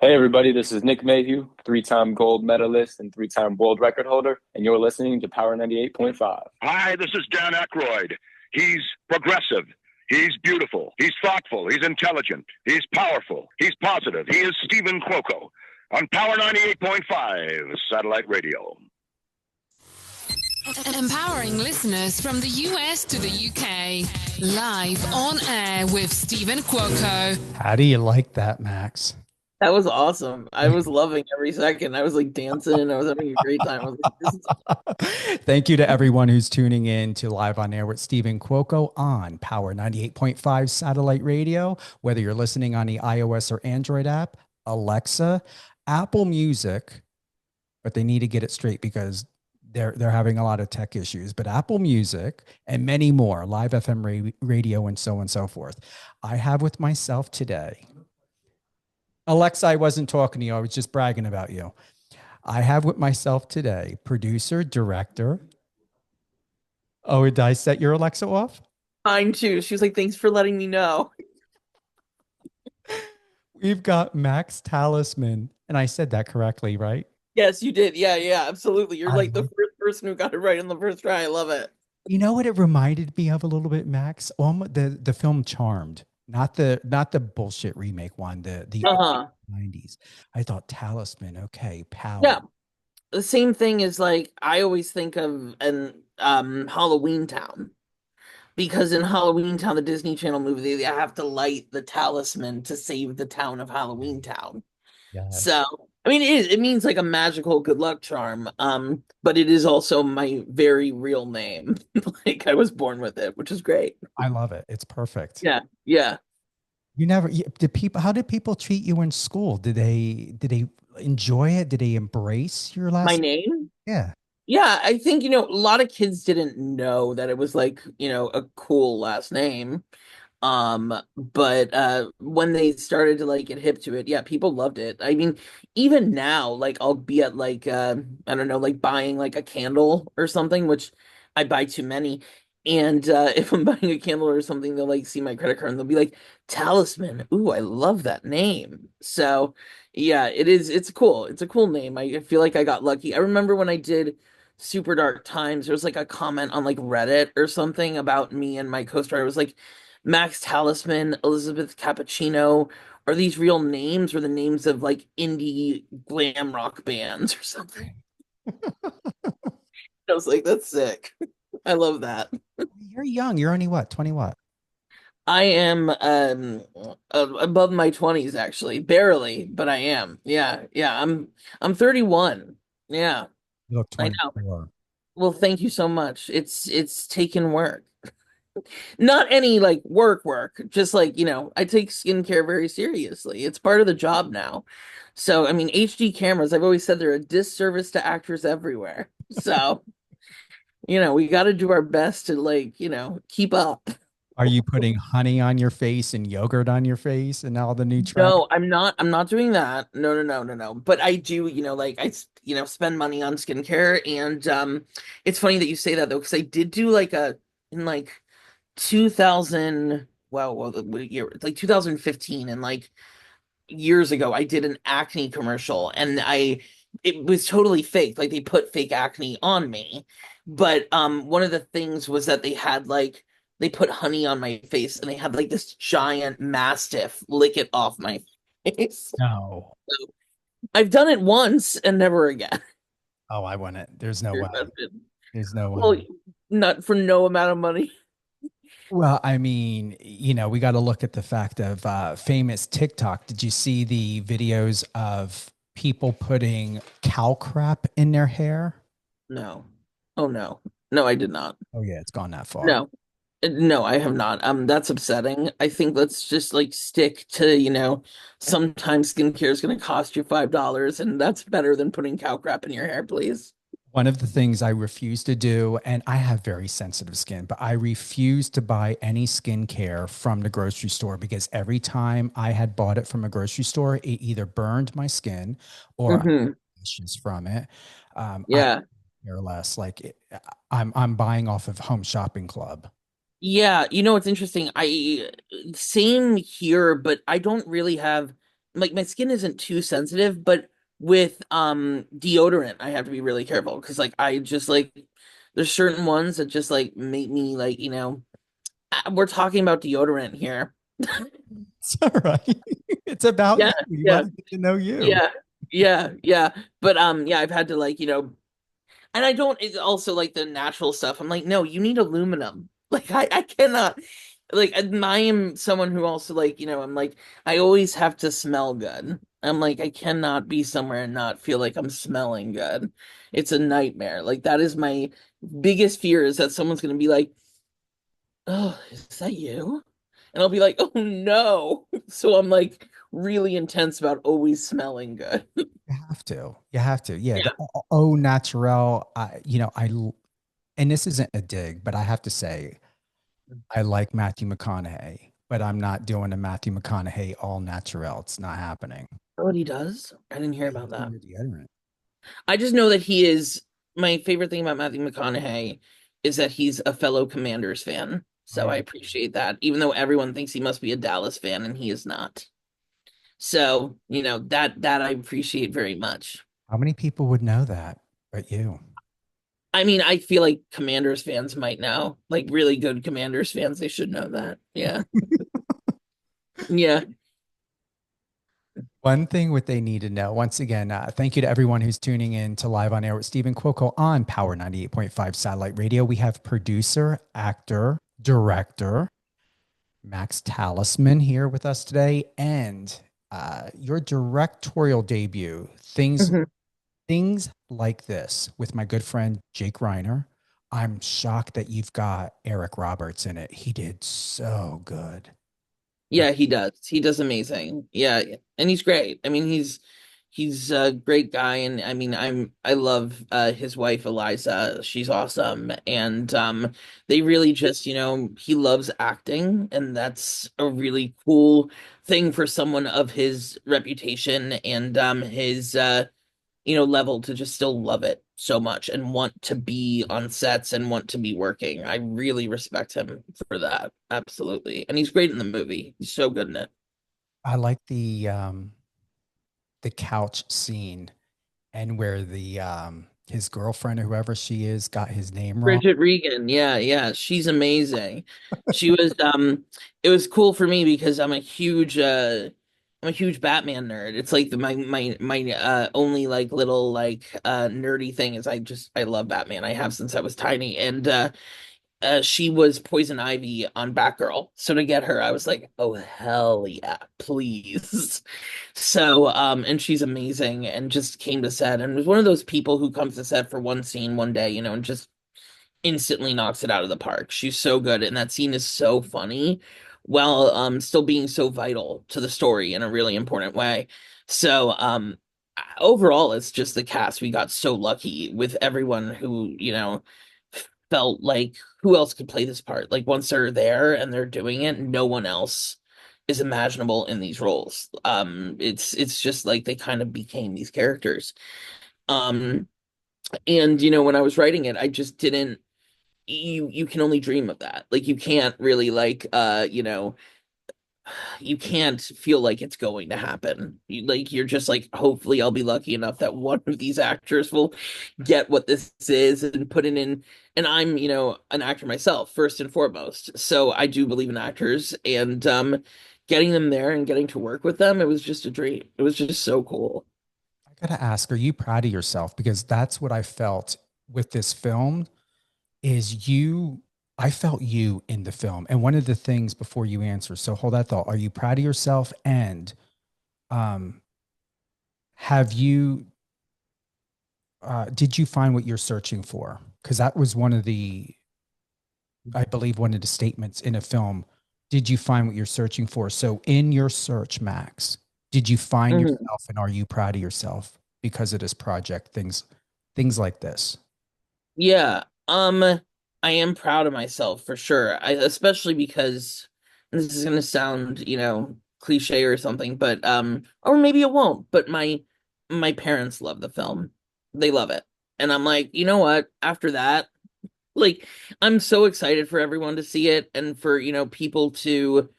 Hey everybody, this is Nick Mayhew, three-time gold medalist and three-time world record holder, and you're listening to Power 98.5. Hi, this is Dan Aykroyd. He's progressive. He's beautiful. He's thoughtful. He's intelligent. He's powerful. He's positive. He is Stephen Cuoco on Power 98.5 satellite radio. Empowering listeners from the US to the UK. Live on air with Stephen Cuoco. How do you like that, Max? That was awesome. I was loving every second. I was like dancing. I was having a great time. I was like, this is Thank you to everyone who's tuning in to Live on Air with Stephen Cuoco on Power 98.5 satellite radio. Whether you're listening on the iOS or Android app, Alexa, Apple Music, but they need to get it straight because they're having a lot of tech issues. But Apple Music and many more, Live FM radio, and so on and so forth. I have with myself today. Alexa, I wasn't talking to you. I was just bragging about you. I have with myself today, producer, director. Oh, did I set your Alexa off? fine too. She was like, thanks for letting me know. We've got Max Talisman. And I said that correctly, right? Yes, you did. Yeah, absolutely. You're I like the first person who got it right on the first try. I love it. You know what it reminded me of a little bit, Max? The film Charmed. Not the bullshit remake one, the Uh-huh. 90s. I thought Talisman, okay, Yeah. power. The same thing is like I always think of an Halloween Town. Because in Halloween Town, the Disney Channel movie, they have to light the talisman to save the town of Halloween Town. Yes. So, I mean, it means like a magical good luck charm. But it is also my very real name. Like I was born with it, which is great. I love it. It's perfect. Yeah. How did people treat you in school? Did they enjoy it? Did they embrace your My last? name? Yeah. Yeah, I think, a lot of kids didn't know that it was like, a cool last name. But when they started to like get hip to it, yeah, people loved it. I mean, even now, like I'll be at like I don't know, like buying like a candle or something, which I buy too many. And if I'm buying a candle or something, they'll like see my credit card and they'll be like, Talisman. Ooh, I love that name. So yeah, it's cool. It's a cool name. I feel like I got lucky. I remember when I did Super Dark Times, there was like a comment on like Reddit or something about me and my co-star. It was like Max Talisman, Elizabeth Cappuccino. Are these real names or the names of like indie glam rock bands or something? I was like, that's sick. I love that. You're young. You're only what, 20 what? I am above my 20s actually, barely, but I am. Yeah. I'm 31. Yeah, You look I know. 24. Well, thank you so much. It's taken work. Not any like work, just like, I take skincare very seriously. It's part of the job now. So, I mean, HD cameras, I've always said they're a disservice to actors everywhere. So, we got to do our best to like, keep up. Are you putting honey on your face and yogurt on your face and all the new trends? No, I'm not doing that. No. But I do, like spend money on skincare and it's funny that you say that though, because I did do like in like 2000, well, what year? It's like 2015 and like years ago I did an acne commercial and it was totally fake. Like they put fake acne on me. But one of the things was that they put honey on my face and they had like this giant mastiff lick it off my face. No. I've done it once and never again. Oh, I want it. There's no way. There's no Well, way. not for no amount of money. Well, I mean, we got to look at the fact of famous TikTok. Did you see the videos of people putting cow crap in their hair? No. Oh no. No, I did not. Oh, yeah, it's gone that far. No. No, I have not. That's upsetting. I think let's just like stick to, sometimes skincare is going to cost you $5, and that's better than putting cow crap in your hair, please. One of the things I refuse to do, and I have very sensitive skin, but I refuse to buy any skincare from the grocery store because every time I had bought it from a grocery store, it either burned my skin or I Hmm. had issues from it. I Yeah. care less. I'm buying off of Home Shopping Club. Yeah, what's interesting? I same here, but I don't really have like my skin isn't too sensitive, but with deodorant, I have to be really careful because like I just like there's certain ones that just like make me like, we're talking about deodorant here. It's all right. It's about Yeah, you. We yeah, want to get to know you. yeah, yeah. But yeah, I've had to like, and I don't, it's also like the natural stuff. I'm like, no, you need aluminum. Like I cannot like I am someone who also like, I'm like I always have to smell good. I'm like I cannot be somewhere and not feel like I'm smelling good. It's a nightmare. Like that is my biggest fear is that someone's gonna be like, "Oh, is that you?" And I'll be like, "Oh no." So I'm like really intense about always smelling good. You have to. You have to. Yeah. Yeah. The au naturel. And this isn't a dig, but I have to say, I like Matthew McConaughey, but I'm not doing a Matthew McConaughey all natural. It's not happening. Oh, what he does? I didn't hear Yeah, about he's in that. the deodorant. I just know that he is my favorite thing about Matthew McConaughey is that he's a fellow Commanders fan. So I Right. appreciate that, even though everyone thinks he must be a Dallas fan and he is not. So, that I appreciate very much. How many people would know that but you? I mean, I feel like Commanders fans might know, like really good Commanders fans, they should know that. Yeah. Yeah. One thing what they need to know, once again, thank you to everyone who's tuning in to Live on Air with Stephen Cuoco on Power 98.5 Satellite Radio. We have producer, actor, director, Max Talisman here with us today. And your directorial debut, Mhm. things like this with my good friend Jake Reiner. I'm shocked that you've got Eric Roberts in it. He did so good. Yeah, he does. He does amazing. Yeah, and he's great. I mean, he's a great guy, and I mean, I love his wife Eliza. She's awesome, and they really just he loves acting, and that's a really cool thing for someone of his reputation and his level to just still love it so much and want to be on sets and want to be working. I really respect him for that. Absolutely. And he's great in the movie. He's so good in it. I like the couch scene and where the his girlfriend or whoever she is got his name wrong. Bridget Regan. Yeah, yeah. She's amazing. She was it was cool for me because I'm a huge Batman nerd. It's like my only like little like nerdy thing is I love Batman. I have since I was tiny and she was Poison Ivy on Batgirl. So to get her, I was like, oh hell yeah, please. So and she's amazing and just came to set and was one of those people who comes to set for one scene one day, and just instantly knocks it out of the park. She's so good and that scene is so funny while still being so vital to the story in a really important way. So overall it's just the cast. We got so lucky with everyone who, felt like who else could play this part? Like once they're there and they're doing it, no one else is imaginable in these roles. It's just like they kind of became these characters. Um, and when I was writing it, I just didn't you can only dream of that. Like you can't really like you can't feel like it's going to happen. You're just like, hopefully, I'll be lucky enough that one of these actors will get what this is and put it in. And I'm, an actor myself, first and foremost. So I do believe in actors and getting them there and getting to work with them, it was just a dream. It was just so cool. I gotta ask, are you proud of yourself? Because that's what I felt with this film is you I felt you in the film. And one of the things before you answer, so hold that thought. Are you proud of yourself? And um have you did you find what you're searching for? Because that was one of the I believe one of the statements in a film. Did you find what you're searching for? So in your search, Max, did you find Mhm. yourself and are you proud of yourself because of this project? Things like this. Yeah. I am proud of myself for sure. Especially because and this is gonna sound, cliche or something, but or maybe it won't, but my parents love the film. They love it. And I'm like, you know what? After that, like I'm so excited for everyone to see it and for, people to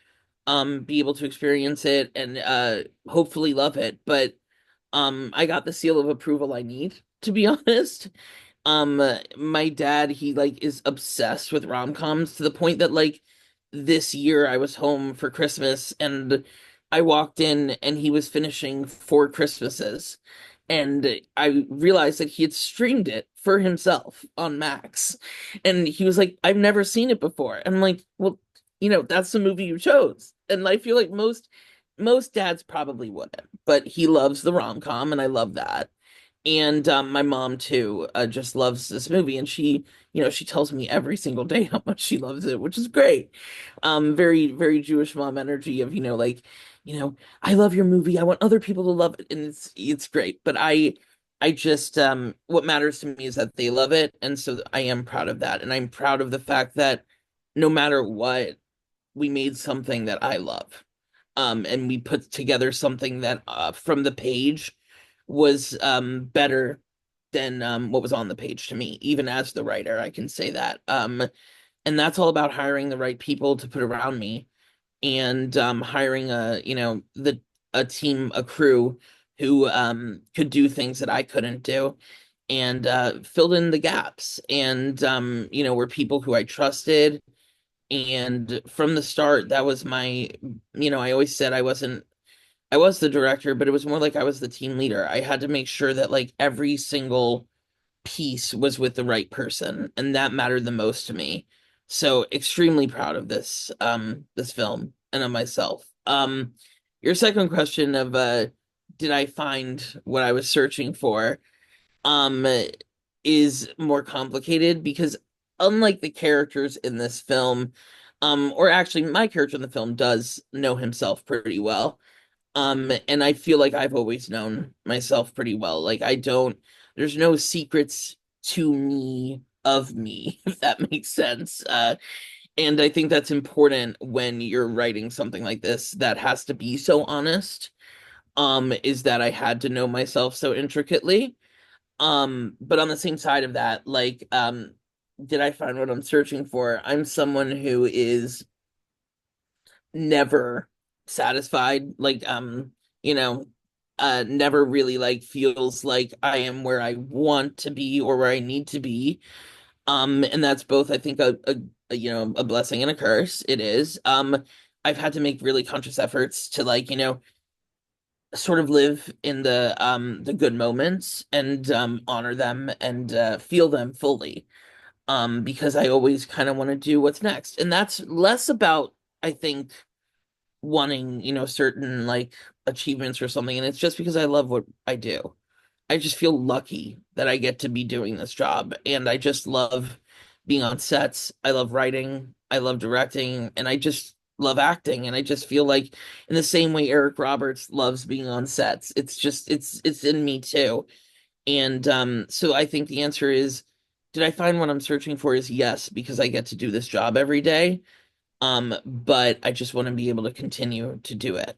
be able to experience it and hopefully love it. But I got the seal of approval I need, to be honest. My dad, he like is obsessed with rom-coms to the point that like this year I was home for Christmas and I walked in and he was finishing Four Christmases. And I realized that he had streamed it for himself on Max. And he was like, I've never seen it before. And I'm like, well, that's the movie you chose. And I feel like most dads probably wouldn't, but he loves the rom-com and I love that. And my mom too just loves this movie, and she tells me every single day how much she loves it, which is great. Very very Jewish mom energy of like, I love your movie. I want other people to love it, and it's great. But I just what matters to me is that they love it, and so I am proud of that, and I'm proud of the fact that no matter what, we made something that I love. And we put together something that from the page was better than what was on the page to me. Even as the writer, I can say that. And that's all about hiring the right people to put around me and hiring a team, a crew who could do things that I couldn't do and filled in the gaps and were people who I trusted. And from the start, that was I always said I was the director, but it was more like I was the team leader. I had to make sure that like every single piece was with the right person, and that mattered the most to me. So extremely proud of this film and of myself. Your second question of did I find what I was searching for um is more complicated because unlike the characters in this film, or actually my character in the film does know himself pretty well. And I feel like I've always known myself pretty well. Like there's no secrets to me of me, if that makes sense. And I think that's important when you're writing something like this that has to be so honest. Is that I had to know myself so intricately. But on the same side of that, like, did I find what I'm searching for? I'm someone who is never satisfied, like you know never really like feels like I am where I want to be or where I need to be. And that's both I think a blessing and a curse. It is. I've had to make really conscious efforts to like sort of live in the good moments and honor them and feel them fully, because I always kind of want to do what's next, and that's less about, I think, wanting, certain like achievements or something. And it's just because I love what I do. I just feel lucky that I get to be doing this job. And I just love being on sets. I love writing. I love directing. And I just love acting. And I just feel like in the same way Eric Roberts loves being on sets, it's in me too. And so I think the answer is, did I find what I'm searching for is yes, because I get to do this job every day. But I just want to be able to continue to do it.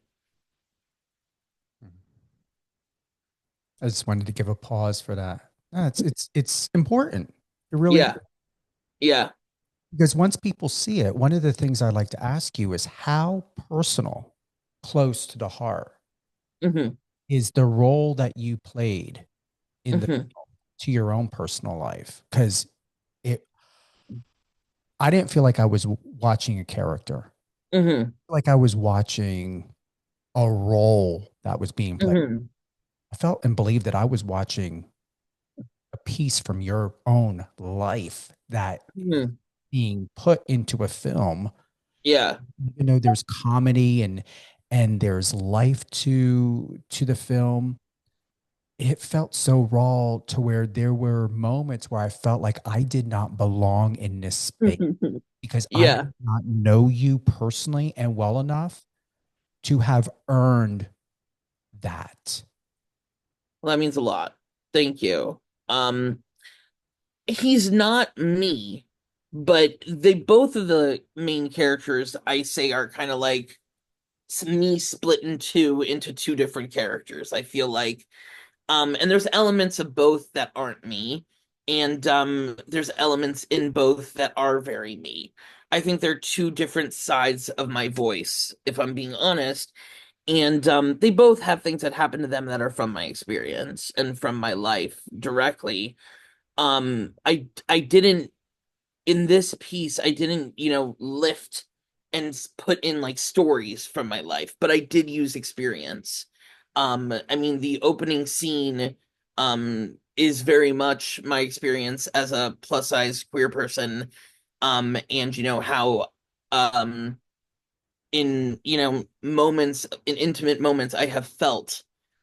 I just wanted to give a pause for that. No, it's important. It really Yeah. Yeah. because once people see it, one of the things I'd like to ask you is how personal, close to the heart Hmm. is the role that you played in the Hmm. to your own personal life? Because it, I didn't feel like I was watching a character, Hmm. like I was watching a role that was being played. Hmm. I felt and believed that I was watching a piece from your own life that Hmm. being put into a film. Yeah. Even though there's comedy and there's life to the film, it felt so raw to where there were moments where I felt like I did not belong in this space because I Yeah. did not know you personally and well enough to have earned that. Well, that means a lot. Thank you. He's not me, but they both of the main characters I say are kind of like me split into two different characters. I feel like and there's elements of both that aren't me, and there's elements in both that are very me. I think they're two different sides of my voice, if I'm being honest. And they both have things that happen to them that are from my experience and from my life directly. I didn't in this piece, I didn't, lift and put in like stories from my life, but I did use experience. I mean, the opening scene is very much my experience as a plus size queer person. And how um in moments, in intimate moments, I have felt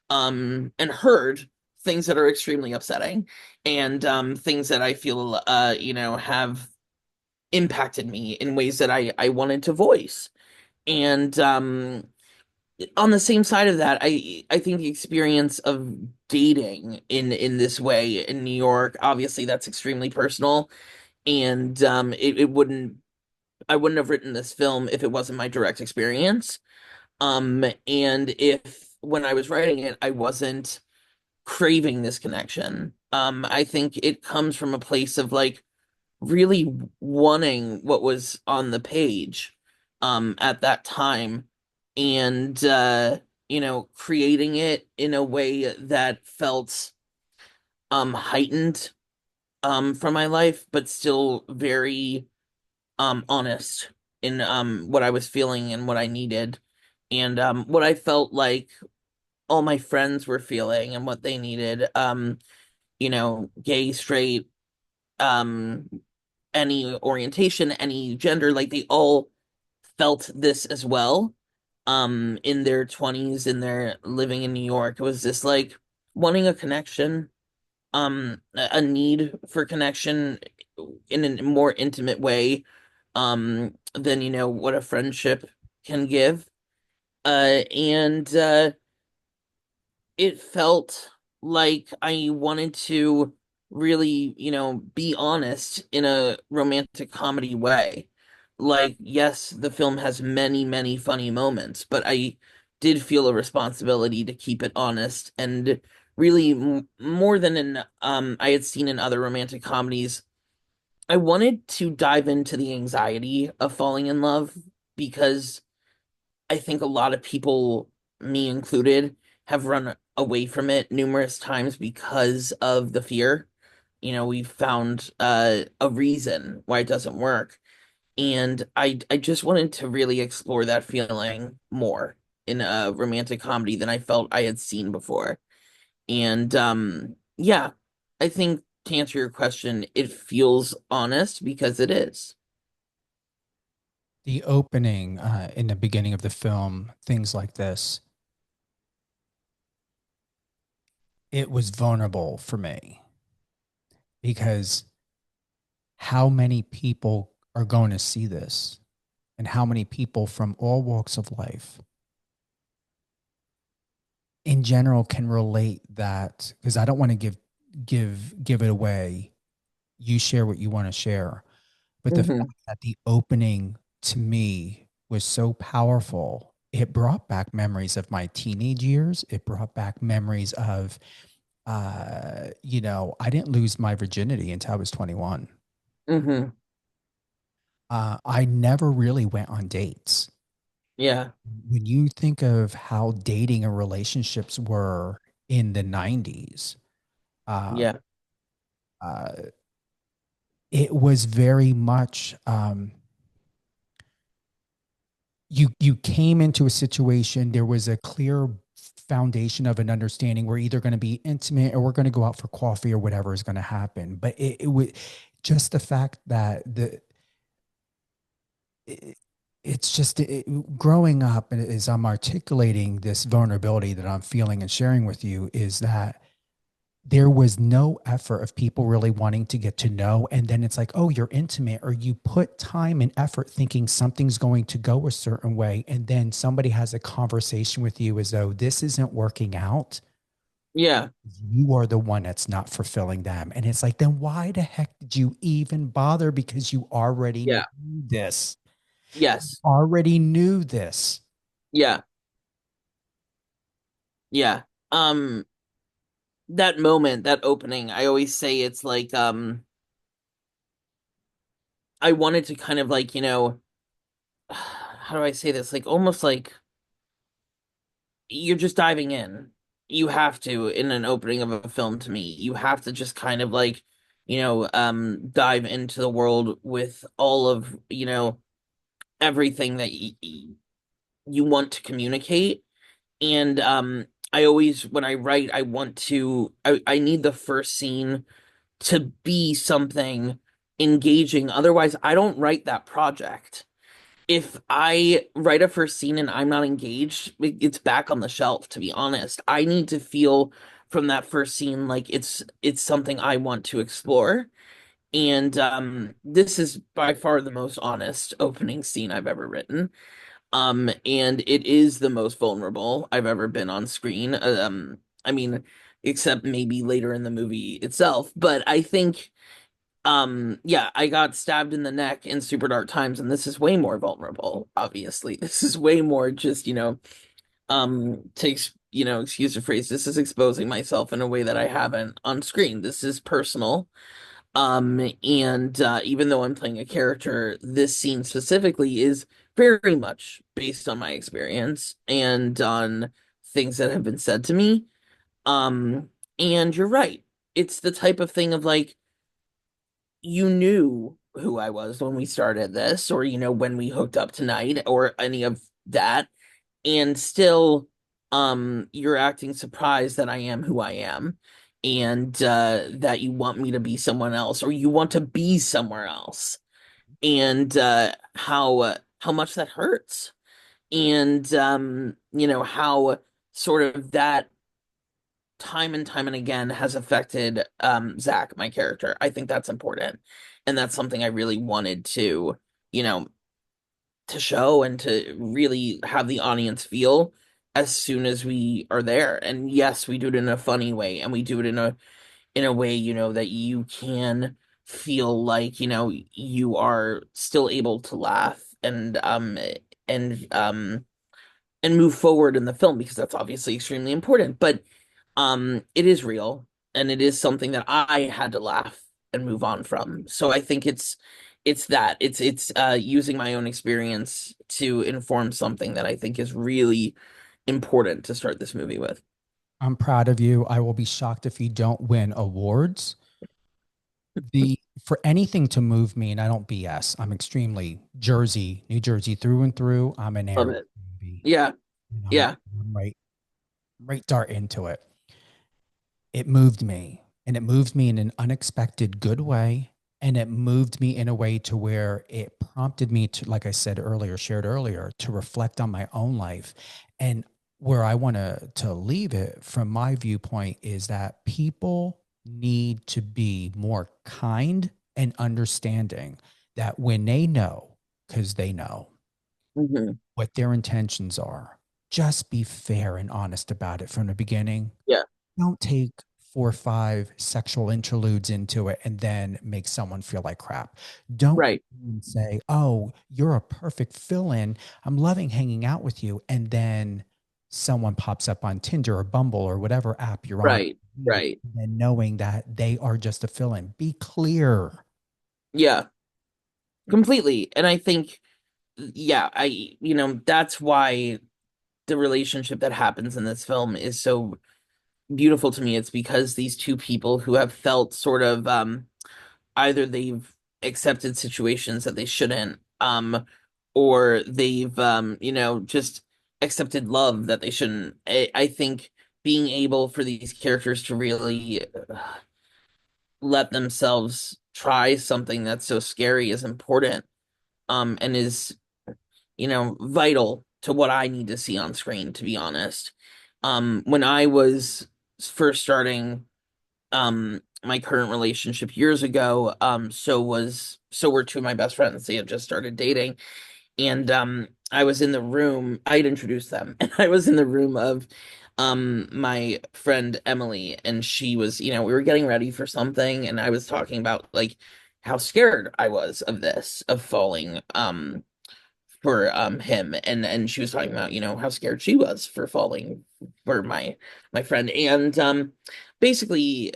and heard things that are extremely upsetting, and things that I feel have impacted me in ways that I wanted to voice. And on the same side of that, I think the experience of dating in this way in New York, obviously that's extremely personal, and it wouldn't I wouldn't have written this film if it wasn't my direct experience. And if when I was writing it, I wasn't craving this connection. I think it comes from a place of like really wanting what was on the page at that time, and creating it in a way that felt heightened from my life, but still very honest in what I was feeling and what I needed, and what I felt like all my friends were feeling and what they needed. Gay, straight, um any orientation, any gender, like they all felt this as well. In their 20s, in their living in New York. It was just like wanting a connection, a need for connection in a more intimate way, than what a friendship can give. And It felt like I wanted to really, be honest in a romantic comedy way. Like, yes, the film has many, many funny moments, but I did feel a responsibility to keep it honest, and really more than I had seen in other romantic comedies. I wanted to dive into the anxiety of falling in love, because I think a lot of people, me included, have run away from it numerous times because of the fear. We've found a reason why it doesn't work. And I just wanted to really explore that feeling more in a romantic comedy than I felt I had seen before. And yeah, I think to answer your question, it feels honest because it is. The opening in the beginning of the film, things like this, it was vulnerable for me because how many people are going to see this and how many people from all walks of life in general can relate that, because I don't want to give it away. You share what you want to share. But the Hmm. fact that the opening to me was so powerful, it brought back memories of my teenage years. It brought back memories of, I didn't lose my virginity until I was 21. Hmm. I never really went on dates. Yeah. When you think of how dating and relationships were in the 90s, uh, Yeah. uh, it was very much you came into a situation, there was a clear foundation of an understanding, we're either going to be intimate or we're going to go out for coffee or whatever is going to happen. But it would just the fact that it, it's just growing up, and as I'm articulating this vulnerability that I'm feeling and sharing with you, is that there was no effort of people really wanting to get to know. And then it's like, oh, you're intimate, or you put time and effort thinking something's going to go a certain way. And then somebody has a conversation with you as though this isn't working out. Yeah. You are the one that's not fulfilling them. And it's like, then why the heck did you even bother? Because you already knew Yeah. this, Yes. already knew this. Yeah. Yeah. Um, that moment, that opening, I always say it's like I wanted to kind of like, how do I say this? Like almost like you're just diving in. You have to, in an opening of a film to me, you have to just kind of like, dive into the world with all of, everything that you want to communicate. And I always, when I write, I need the first scene to be something engaging. Otherwise, I don't write that project. If I write a first scene and I'm not engaged, it's back on the shelf, to be honest. I need to feel from that first scene like it's something I want to explore. And this is by far the most honest opening scene I've ever written. And it is the most vulnerable I've ever been on screen. I mean, except maybe later in the movie itself, but I think yeah, I got stabbed in the neck in Super Dark Times, and this is way more vulnerable, obviously. This is way more just, takes, excuse the phrase, this is exposing myself in a way that I haven't on screen. This is personal. And even though I'm playing a character, this scene specifically is very much based on my experience and on things that have been said to me. Um, and you're right. It's the type of thing of like, you knew who I was when we started this, or when we hooked up tonight, or any of that, and still, you're acting surprised that I am who I am, and that you want me to be someone else, or you want to be somewhere else, and how much that hurts, and how sort of that time and time and again has affected Zach, my character. I think that's important. And that's something I really wanted to, you know, to show and to really have the audience feel as soon as we are there. And yes, we do it in a funny way, and we do it in a way, that you can feel like, you are still able to laugh and and move forward in the film, because that's obviously extremely important. But it is real, and it is something that I had to laugh and move on from. So I think it's using my own experience to inform something that I think is really important to start this movie with. I'm proud of you. I will be shocked if you don't win awards. The For anything to move me, and I don't BS. I'm extremely Jersey, New Jersey through and through. I'm an Love air it. baby. Yeah, And yeah, I'm right dart into it. It moved me, and it moved me in an unexpected good way. And it moved me in a way to where it prompted me to, like I said earlier, shared earlier, to reflect on my own life. And where I want to leave it from my viewpoint is that people need to be more kind and understanding, that when they know, because they know hmm, what their intentions are, just be fair and honest about it from the beginning. yeah, Don't take 4 or 5 sexual interludes into it and then make someone feel like crap. Don't right, say, "Oh, you're a perfect fill-in. I'm loving hanging out with you." And then someone pops up on Tinder or Bumble or whatever app you're on, right, right, and knowing that they are just a fill-in. Be clear. yeah, completely. And I think, yeah, that's why the relationship that happens in this film is so beautiful to me. It's because these two people who have felt sort of either they've accepted situations that they shouldn't, or they've just accepted love that they shouldn't. I think being able for these characters to really let themselves try something that's so scary is important, and is vital to what I need to see on screen, to be honest. When I was first starting my current relationship years ago, so were two of my best friends. They had just started dating, and I was in the room. I'd introduced them, and I was in the room of my friend Emily, and she was, we were getting ready for something, and I was talking about like how scared I was of this, of falling for him, and she was talking about how scared she was for falling for my friend, and basically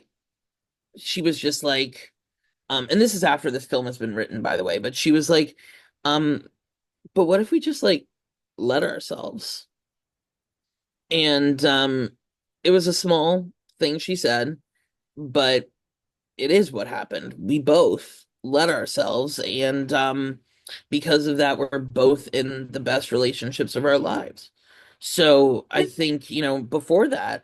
she was just like, And this is after this film has been written, by the way, but she was like, um, but what if we just like let ourselves? And it was a small thing she said, but it is what happened. We both let ourselves, and because of that, we're both in the best relationships of our lives. So I think, before that,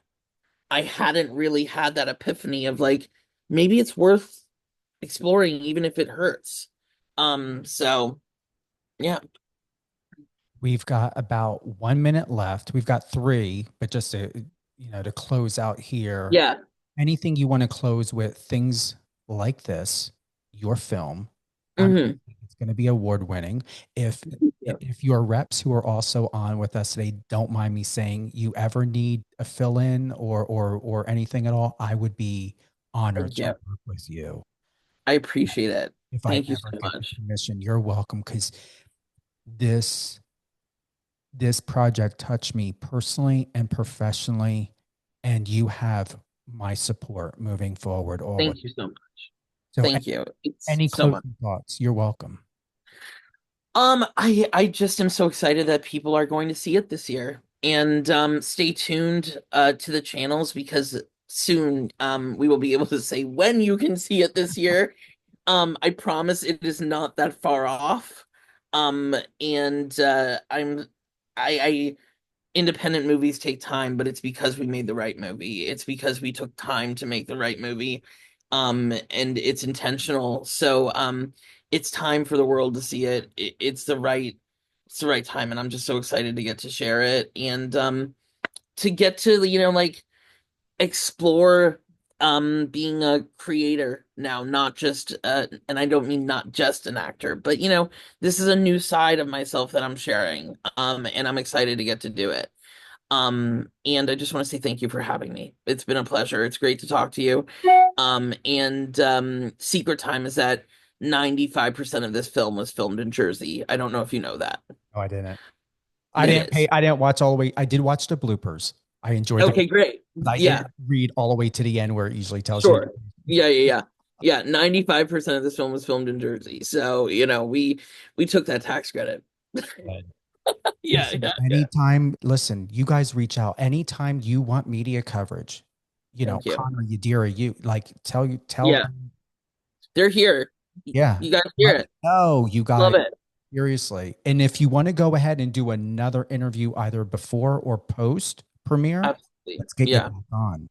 I hadn't really had that epiphany of like, maybe it's worth exploring even if it hurts. So yeah. We've got about 1 minute left. We've got three, but just to close out here, Yeah. anything you want to close with, things like this, your film, Hmm. it's going to be award winning. If Yeah. if your reps who are also on with us today don't mind me saying, you ever need a fill in or anything at all, I would be honored Thank to you. work with you. I appreciate it. If I Thank you so ever get the much. permission, you're welcome, because this this project touched me personally and professionally, and you have my support moving forward always. Thank you so much. So Thank you. It's any so much. closing thoughts? You're welcome. I just am so excited that people are going to see it this year. And stay tuned to the channels because soon we will be able to say when you can see it this year. I promise it is not that far off. And I independent movies take time, but it's because we made the right movie. It's because we took time to make the right movie. And it's intentional. So it's time for the world to see it. It's the right time, and I'm just so excited to get to share it and to get to, like explore being a creator now, not just and I don't mean not just an actor, but this is a new side of myself that I'm sharing. And I'm excited to get to do it. And I just want to say thank you for having me. It's been a pleasure. It's great to talk to you. And secret time is that 95% of this film was filmed in Jersey. I don't know if you know that. No, I didn't. I It didn't pay. is. I didn't watch all the way. I did watch the bloopers. I enjoyed the. Okay, great. I Yeah, didn't read all the way to the end where it usually tells you. sure. Yeah, yeah, yeah. Yeah, 95% of this film was filmed in Jersey. So, we took that tax credit. Yeah, Listen, yeah, yeah. anytime, listen, you guys reach out anytime you want media coverage. Thank you. Connor, Yadira, you like tell Yeah, them, they're here. yeah, You guys hear let me it. know, you Love guys, it. seriously. And if you want to go ahead and do another interview either before or post premiere, Absolutely. let's get you Yeah, back on.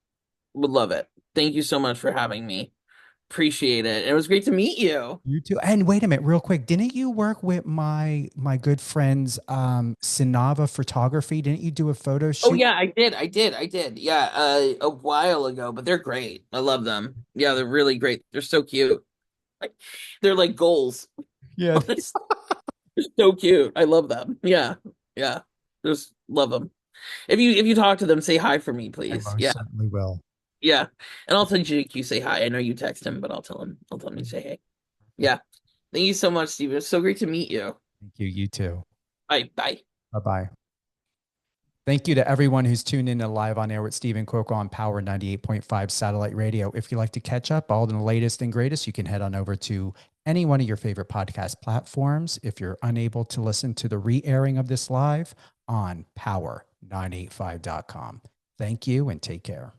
would love it. Thank you so much for having me. Appreciate it. It was great to meet you. You too. And wait a minute, real quick. Didn't you work with my good friends Sinava Photography? Didn't you do a photo Oh shoot? yeah, I did. Yeah, a while ago, but they're great. I love them. Yeah, they're really great. They're so cute. Like they're like goals. Yeah, Honestly, they're so cute. I love them. Yeah, yeah. Just love them. If you talk to them, say hi for me, I please. most Yeah, certainly will. yeah. And I'll tell JQ say hi. I know you text him, but I'll tell him. I'll tell him you say hey. Yeah. Thank you so much, Steven. It's so great to meet you. Thank you. You too. Bye. Bye. Bye bye. Thank you to everyone who's tuned in to Live on Air with Stephen Cuoco on Power 98.5 Satellite Radio. If you'd like to catch up all the latest and greatest, you can head on over to any one of your favorite podcast platforms. If you're unable to listen to the re-airing of this live on power985.com. Thank you and take care.